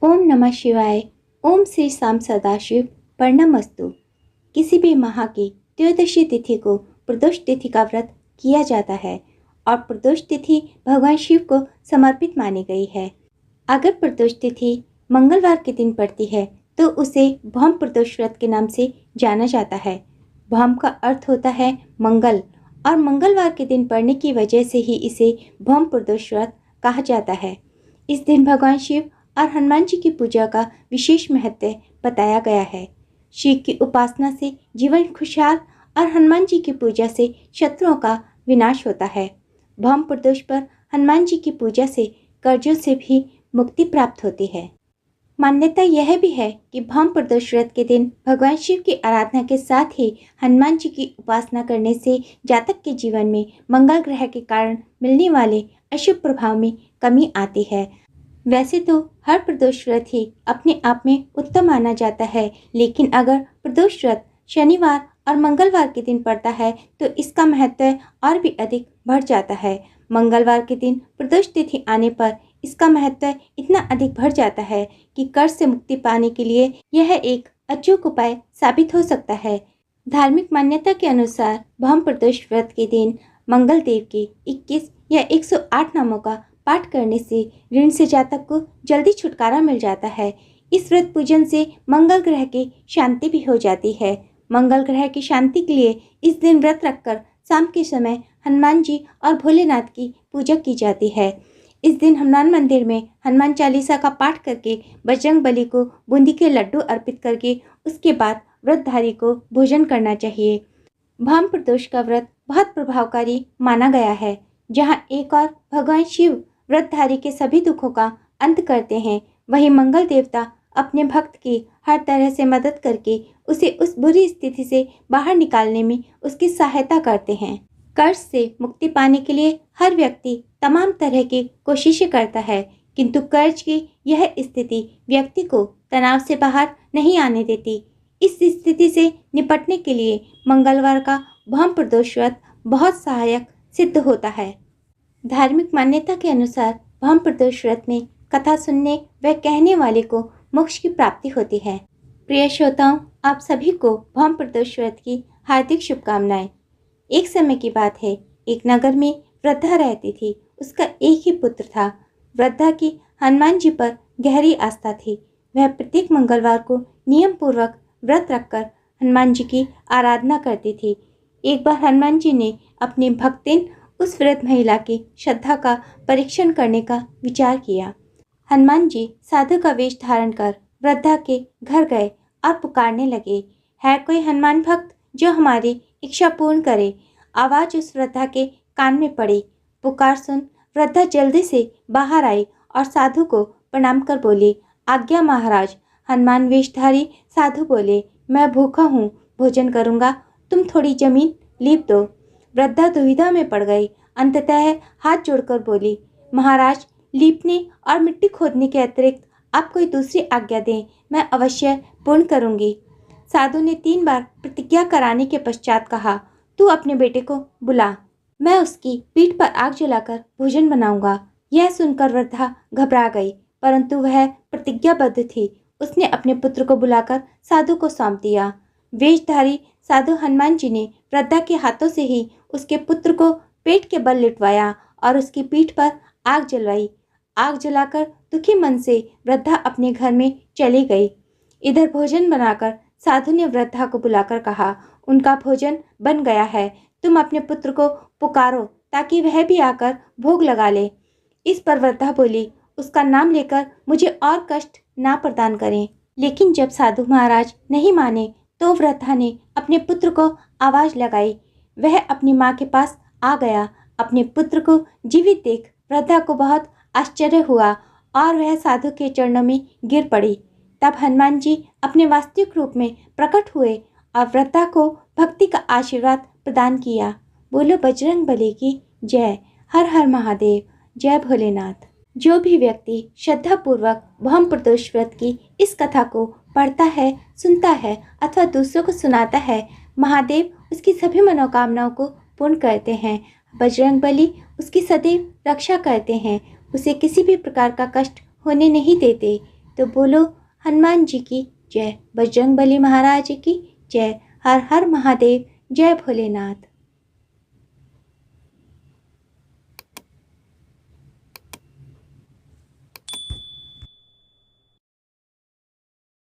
ओम नमः शिवाय। ओम श्री शाम सदाशिव प्रणमस्तु। किसी भी माह की त्रयोदशी तिथि को प्रदोष तिथि का व्रत किया जाता है और प्रदोष तिथि भगवान शिव को समर्पित मानी गई है। अगर प्रदोष तिथि मंगलवार के दिन पड़ती है तो उसे भौम प्रदोष व्रत के नाम से जाना जाता है। भौम का अर्थ होता है मंगल और मंगलवार के दिन पड़ने की वजह से ही इसे भौम प्रदोष व्रत कहा जाता है। इस दिन भगवान शिव और हनुमान जी की पूजा का विशेष महत्व बताया गया है। शिव की उपासना से जीवन खुशहाल और हनुमान जी की पूजा से शत्रुओं का विनाश होता है। भौम प्रदोष पर हनुमान जी की पूजा से कर्जों से भी मुक्ति प्राप्त होती है। मान्यता यह भी है कि भौम प्रदोष व्रत के दिन भगवान शिव की आराधना के साथ ही हनुमान जी की उपासना करने से जातक के जीवन में मंगल ग्रह के कारण मिलने वाले अशुभ प्रभाव में कमी आती है। वैसे तो हर प्रदोष व्रत ही अपने आप में उत्तम माना जाता है, लेकिन अगर प्रदोष व्रत शनिवार और मंगलवार के दिन पड़ता है तो इसका महत्व और भी अधिक बढ़ जाता है। मंगलवार के दिन प्रदोष तिथि आने पर इसका महत्व इतना अधिक बढ़ जाता है कि कर्ज से मुक्ति पाने के लिए यह एक अचूक उपाय साबित हो सकता है। धार्मिक मान्यता के अनुसार भौम प्रदोष व्रत के दिन मंगल देव के 21 या 108 नामों का पाठ करने से ऋण से जातक को जल्दी छुटकारा मिल जाता है। इस व्रत पूजन से मंगल ग्रह की शांति भी हो जाती है। मंगल ग्रह की शांति के लिए इस दिन व्रत रखकर शाम के समय हनुमान जी और भोलेनाथ की पूजा की जाती है। इस दिन हनुमान मंदिर में हनुमान चालीसा का पाठ करके बजरंग बली को बूंदी के लड्डू अर्पित करके उसके बाद व्रतधारी को भोजन करना चाहिए। भौम प्रदोष का व्रत बहुत प्रभावकारी माना गया है। जहाँ एक और भगवान शिव व्रतधारी के सभी दुखों का अंत करते हैं, वहीं मंगल देवता अपने भक्त की हर तरह से मदद करके उसे उस बुरी स्थिति से बाहर निकालने में उसकी सहायता करते हैं। कर्ज से मुक्ति पाने के लिए हर व्यक्ति तमाम तरह की कोशिशें करता है, किंतु कर्ज की यह स्थिति व्यक्ति को तनाव से बाहर नहीं आने देती। इस स्थिति से निपटने के लिए मंगलवार का भौम प्रदोष व्रत बहुत सहायक सिद्ध होता है। धार्मिक मान्यता के अनुसार भौम प्रदोष व्रत में कथा सुनने व कहने वाले को मोक्ष की प्राप्ति होती है। प्रिय श्रोताओं, आप सभी को भौम प्रदोष व्रत की हार्दिक शुभकामनाएं। एक समय की बात है, एक नगर में वृद्धा रहती थी। उसका एक ही पुत्र था। वृद्धा की हनुमान जी पर गहरी आस्था थी। वह प्रत्येक मंगलवार को नियम पूर्वक व्रत रखकर हनुमान जी की आराधना करती थी। एक बार हनुमान जी ने अपनी भक्तिन उस वृद्ध महिला की श्रद्धा का परीक्षण करने का विचार किया। हनुमान जी साधु का वेश धारण कर वृद्धा के घर गए और पुकारने लगे, है कोई हनुमान भक्त जो हमारी इच्छा पूर्ण करे। आवाज उस वृद्धा के कान में पड़ी। पुकार सुन वृद्धा जल्दी से बाहर आई और साधु को प्रणाम कर बोली, आज्ञा महाराज। हनुमान वेशधारी साधु बोले, मैं भूखा हूँ, भोजन करूँगा, तुम थोड़ी जमीन लीप दो। वृद्धा दुविधा में पड़ गई। अंततः हाथ जोड़कर बोली, महाराज, लीपने और मिट्टी खोदने के अतिरिक्त आप कोई दूसरी आज्ञा दें, मैं अवश्य पूर्ण करूंगी। साधु ने 3 बार प्रतिज्ञा कराने के पश्चात कहा, तू अपने बेटे को बुला, मैं उसकी पीठ पर आग जलाकर भोजन बनाऊंगा। यह सुनकर वृद्धा घबरा गई, परंतु वह प्रतिज्ञाबद्ध थी। उसने अपने पुत्र को बुलाकर साधु को सौंप दिया। वेशधारी साधु हनुमान जी ने वृद्धा के हाथों से ही उसके पुत्र को पेट के बल लिटवाया और उसकी पीठ पर आग जलवाई। आग जलाकर दुखी मन से वृद्धा अपने घर में चली गई। इधर भोजन बनाकर साधु ने वृद्धा को बुलाकर कहा, उनका भोजन बन गया है, तुम अपने पुत्र को पुकारो ताकि वह भी आकर भोग लगा ले। इस पर वृद्धा बोली, उसका नाम लेकर मुझे और कष्ट ना प्रदान करें। लेकिन जब साधु महाराज नहीं माने तो वृद्धा ने अपने पुत्र को आवाज लगाई। वह अपनी माँ के पास आ गया। अपने पुत्र को जीवित देख वृद्धा को बहुत आश्चर्य हुआ और वह साधु के चरणों में गिर पड़ी। तब हनुमान जी अपने वास्तविक रूप में प्रकट हुए और वृद्धा को भक्ति का आशीर्वाद प्रदान किया। बोलो बजरंग बली की जय। हर हर महादेव। जय भोलेनाथ। जो भी व्यक्ति श्रद्धापूर्वक भौम प्रदोष व्रत की इस कथा को पढ़ता है, सुनता है अथवा दूसरों को सुनाता है, महादेव उसकी सभी मनोकामनाओं को पूर्ण करते हैं। बजरंग बली उसकी सदैव रक्षा करते हैं, उसे किसी भी प्रकार का कष्ट होने नहीं देते। तो बोलो हनुमान जी की जय, बजरंगबली महाराज की जय, हर हर महादेव, जय भोलेनाथ।